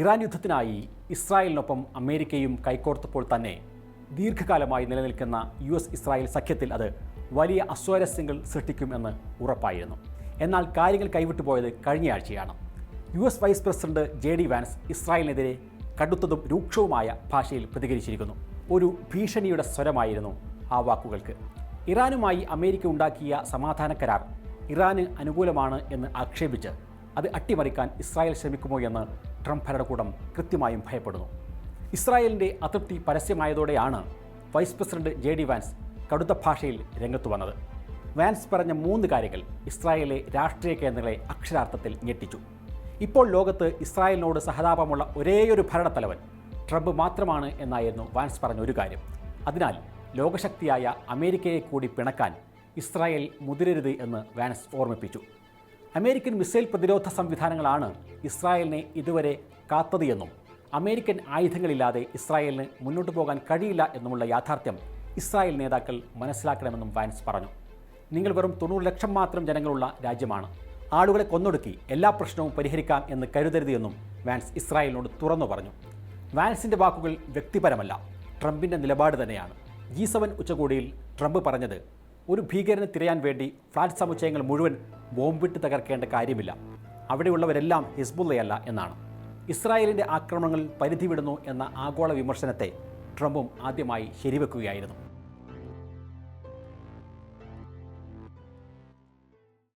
Iran യുദ്ധത്തിനായി ഇസ്രായേലിനൊപ്പം അമേരിക്കയും കൈകോർത്തപ്പോൾ തന്നെ ദീർഘകാലമായി നിലനിൽക്കുന്ന US-ഇസ്രായേൽ സഖ്യത്തിൽ അത് വലിയ അസ്വാരസ്യങ്ങൾ സൃഷ്ടിക്കുമെന്ന് ഉറപ്പായിരുന്നു. എന്നാൽ കാര്യങ്ങൾ കൈവിട്ടുപോയത് കഴിഞ്ഞയാഴ്ചയാണ്. US vice president JD Vance ഇസ്രായേലിനെതിരെ കടുത്തതും രൂക്ഷവുമായ ഭാഷയിൽ പ്രതികരിച്ചിരിക്കുന്നു. ഒരു ഭീഷണിയുടെ സ്വരമായിരുന്നു ആ വാക്കുകൾക്ക്. ഇറാനുമായി അമേരിക്ക ഉണ്ടാക്കിയ സമാധാന കരാർ ഇറാന് അനുകൂലമാണ് എന്ന് ആക്ഷേപിച്ച് അത് അട്ടിമറിക്കാൻ ഇസ്രായേൽ ശ്രമിക്കുമോ എന്ന് ട്രംപ് ഭരണകൂടം കൃത്യമായും ഭയപ്പെടുന്നു. ഇസ്രായേലിൻ്റെ അതൃപ്തി പരസ്യമായതോടെയാണ് വൈസ് പ്രസിഡന്റ് JD വാൻസ് കടുത്ത ഭാഷയിൽ രംഗത്തു വന്നത്. വാൻസ് പറഞ്ഞ 3 കാര്യങ്ങൾ ഇസ്രായേലിലെ രാഷ്ട്രീയ കേന്ദ്രങ്ങളെ അക്ഷരാർത്ഥത്തിൽ ഞെട്ടിച്ചു. ഇപ്പോൾ ലോകത്ത് ഇസ്രായേലിനോട് സഹതാപമുള്ള ഒരേയൊരു ഭരണത്തലവൻ ട്രംപ് മാത്രമാണ് എന്നായിരുന്നു വാൻസ് പറഞ്ഞ ഒരു കാര്യം. അതിനാൽ ലോകശക്തിയായ അമേരിക്കയെ കൂടി പിണക്കാൻ ഇസ്രായേൽ മുതിരരുത് എന്ന് വാൻസ് ഓർമ്മിപ്പിച്ചു. അമേരിക്കൻ മിസൈൽ പ്രതിരോധ സംവിധാനങ്ങളാണ് ഇസ്രായേലിനെ ഇതുവരെ കാത്തത് എന്നും അമേരിക്കൻ ആയുധങ്ങളില്ലാതെ ഇസ്രായേലിന് മുന്നോട്ട് പോകാൻ കഴിയില്ല എന്നുമുള്ള യാഥാർത്ഥ്യം ഇസ്രായേൽ നേതാക്കൾ മനസ്സിലാക്കണമെന്നും വാൻസ് പറഞ്ഞു. നിങ്ങൾ വെറും 90 ലക്ഷം മാത്രം ജനങ്ങളുള്ള രാജ്യമാണ്. ആളുകളെ കൊന്നൊടുക്കി എല്ലാ പ്രശ്നവും പരിഹരിക്കാം എന്ന് കരുതരുത് എന്നും വാൻസ് ഇസ്രായേലിനോട് തുറന്നു പറഞ്ഞു. വാൻസിൻ്റെ വാക്കുകൾ വ്യക്തിപരമല്ല, ട്രംപിൻ്റെ നിലപാട് തന്നെയാണ്. G7 ഉച്ചകോടിയിൽ ട്രംപ് പറഞ്ഞത് ഒരു ഭീകരനെ തിരയാൻ വേണ്ടി ഫ്ലാറ്റ് സമുച്ചയങ്ങൾ മുഴുവൻ ബോംബിട്ട് തകർക്കേണ്ട കാര്യമില്ല, അവിടെയുള്ളവരെല്ലാം ഹിസ്ബുള്ളയല്ല എന്നാണ്. ഇസ്രായേലിൻ്റെ ആക്രമണങ്ങൾ പരിധി വിടുന്നു എന്ന ആഗോള വിമർശനത്തെ ട്രംപും ആദ്യമായി ശരിവെക്കുകയായിരുന്നു.